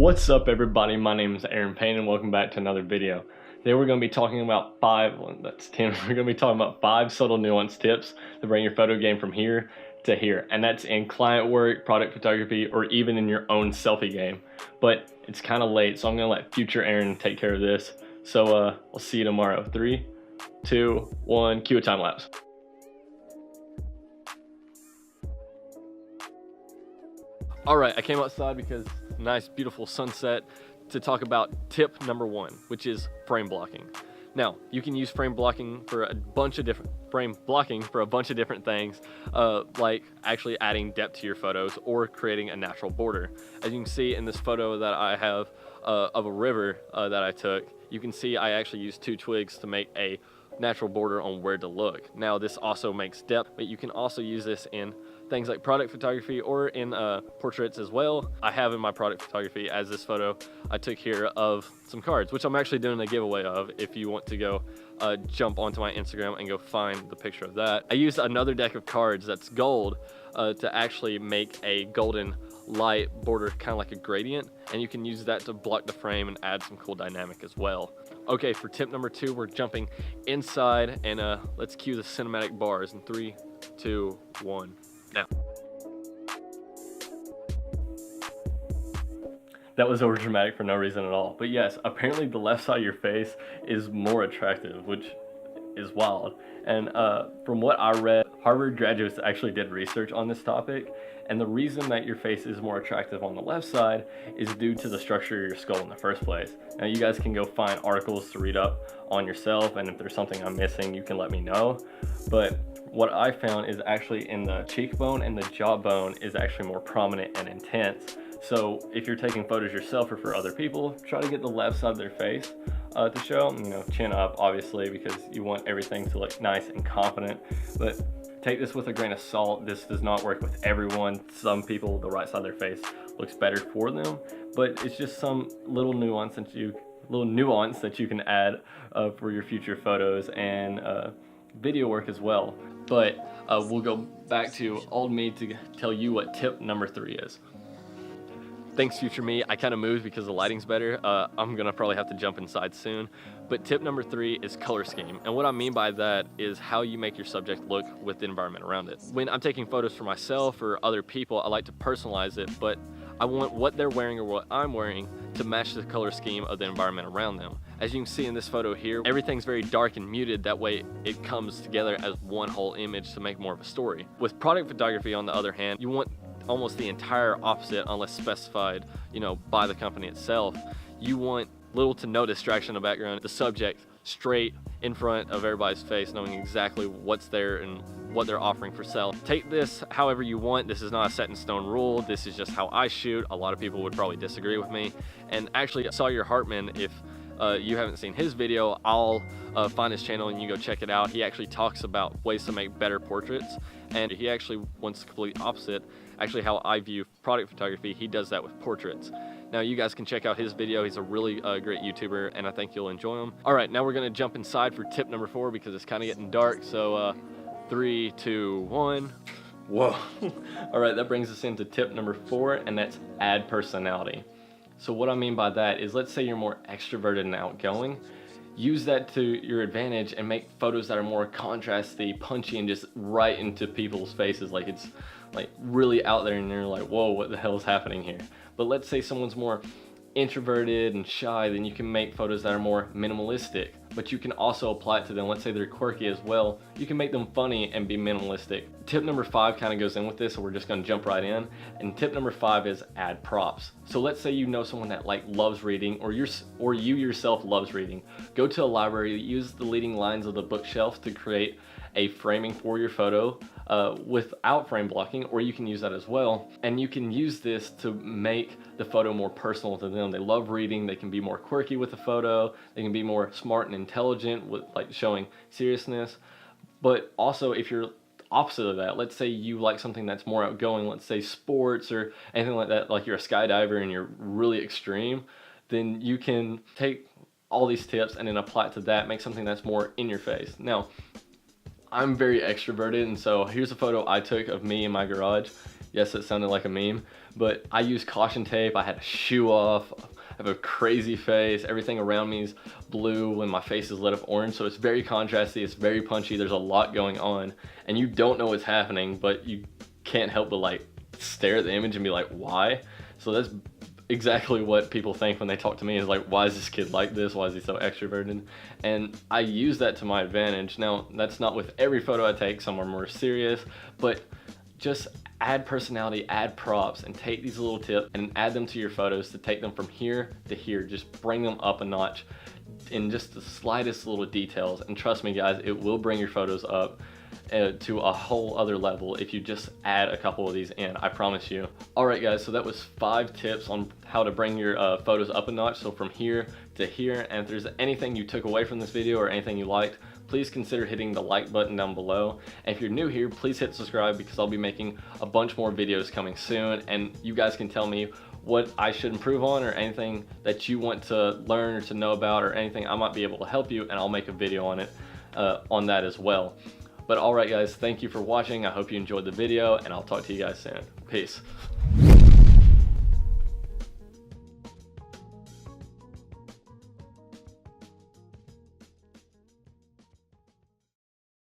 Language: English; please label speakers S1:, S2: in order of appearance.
S1: What's up everybody, my name is Aaron Payne and welcome back to another video. Today we're going to be talking about we're going to be talking about 5 subtle nuance tips to bring your photo game from here to here. And that's in client work, product photography, or even in your own selfie game. But it's kind of late, so I'm going to let future Aaron take care of this. So I'll see you tomorrow. 3, 2, 1, cue a time lapse. Alright, I came outside because nice beautiful sunset to talk about tip number 1, which is frame blocking. Now, you can use frame blocking for a bunch of different things, like actually adding depth to your photos or creating a natural border. As you can see in this photo that I have of a river that I took, you can see I actually used 2 twigs to make a natural border on where to look. Now this also makes depth, but you can also use this in things like product photography or in portraits as well. I have in my product photography as this photo I took here of some cards, which I'm actually doing a giveaway of if you want to go jump onto my Instagram and go find the picture of that. I used another deck of cards that's gold to actually make a golden light border, kind of like a gradient, and you can use that to block the frame and add some cool dynamic as well. Okay, for tip number 2, we're jumping inside, and let's cue the cinematic bars in 3, 2, 1, now. That was over dramatic for no reason at all, but yes, apparently the left side of your face is more attractive, which is wild. And from what I read, Harvard graduates actually did research on this topic, and the reason that your face is more attractive on the left side is due to the structure of your skull in the first place. Now you guys can go find articles to read up on yourself, and if there's something I'm missing, you can let me know. But what I found is actually in the cheekbone and the jawbone is actually more prominent and intense. So if you're taking photos yourself or for other people, try to get the left side of their face to show, chin up obviously, because you want everything to look nice and confident. But take this with a grain of salt. This does not work with everyone. Some people, the right side of their face looks better for them, but it's just some little nuance that you can add for your future photos and video work as well. But we'll go back to old me to tell you what tip number 3 is. Thanks future me, I kind of moved because the lighting's better. I'm gonna probably have to jump inside soon. But tip number 3 is color scheme. And what I mean by that is how you make your subject look with the environment around it. When I'm taking photos for myself or other people, I like to personalize it, but I want what they're wearing or what I'm wearing to match the color scheme of the environment around them. As you can see in this photo here, everything's very dark and muted. That way it comes together as one whole image to make more of a story. With product photography, on the other hand, you want almost the entire opposite unless specified, by the company itself. You want little to no distraction in the background, the subject straight in front of everybody's face, knowing exactly what's there and what they're offering for sale. Take this however you want. This is not a set in stone rule. This is just how I shoot. A lot of people would probably disagree with me. And actually, Sawyer Hartman, if you haven't seen his video, I'll find his channel and you go check it out. He actually talks about ways to make better portraits, and he actually wants the complete opposite. Actually, how I view product photography, he does that with portraits. Now you guys can check out his video. He's a really great YouTuber, and I think you'll enjoy him. All right, now we're gonna jump inside for tip number 4 because it's kind of getting dark. So 3, 2, 1. Whoa. All right, that brings us into tip number 4, and that's add personality. So what I mean by that is, let's say you're more extroverted and outgoing. Use that to your advantage and make photos that are more contrasty, punchy, and just right into people's faces, like it's like really out there and you're like, whoa, what the hell is happening here? But let's say someone's more introverted and shy, then you can make photos that are more minimalistic, but you can also apply it to them. Let's say they're quirky as well, you can make them funny and be minimalistic. Tip number 5 kind of goes in with this, so we're just going to jump right in. And tip number 5 is add props. So let's say you know someone that loves reading, or you yourself loves reading. Go to a library, use the leading lines of the bookshelf to create a framing for your photo without frame blocking, or you can use that as well. And you can use this to make the photo more personal to them. They love reading, they can be more quirky with the photo, they can be more smart and intelligent with showing seriousness. But also, if you're opposite of that, let's say you like something that's more outgoing, let's say sports or anything like that, like you're a skydiver and you're really extreme, then you can take all these tips and then apply it to that, make something that's more in your face. Now, I'm very extroverted, and so here's a photo I took of me in my garage. Yes, it sounded like a meme, but I use caution tape. I had a shoe off. I have a crazy face. Everything around me is blue when my face is lit up orange, so it's very contrasty, it's very punchy, there's a lot going on, and you don't know what's happening, but you can't help but like stare at the image and be like, why? So that's exactly what people think when they talk to me, is like, why is this kid like this? Why is he so extroverted? And I use that to my advantage. Now, that's not with every photo I take. Some are more serious, but just add personality, add props, and take these little tips and add them to your photos to take them from here to here. Just bring them up a notch in just the slightest little details. And trust me guys, it will bring your photos up to a whole other level if you just add a couple of these in, I promise you. Alright guys, so that was 5 tips on how to bring your photos up a notch, so from here to here. And if there's anything you took away from this video or anything you liked, please consider hitting the like button down below. And if you're new here, please hit subscribe, because I'll be making a bunch more videos coming soon, and you guys can tell me what I should improve on, or anything that you want to learn or to know about, or anything I might be able to help you, and I'll make a video on it, on that as well. But alright guys, thank you for watching. I hope you enjoyed the video, and I'll talk to you guys soon. Peace.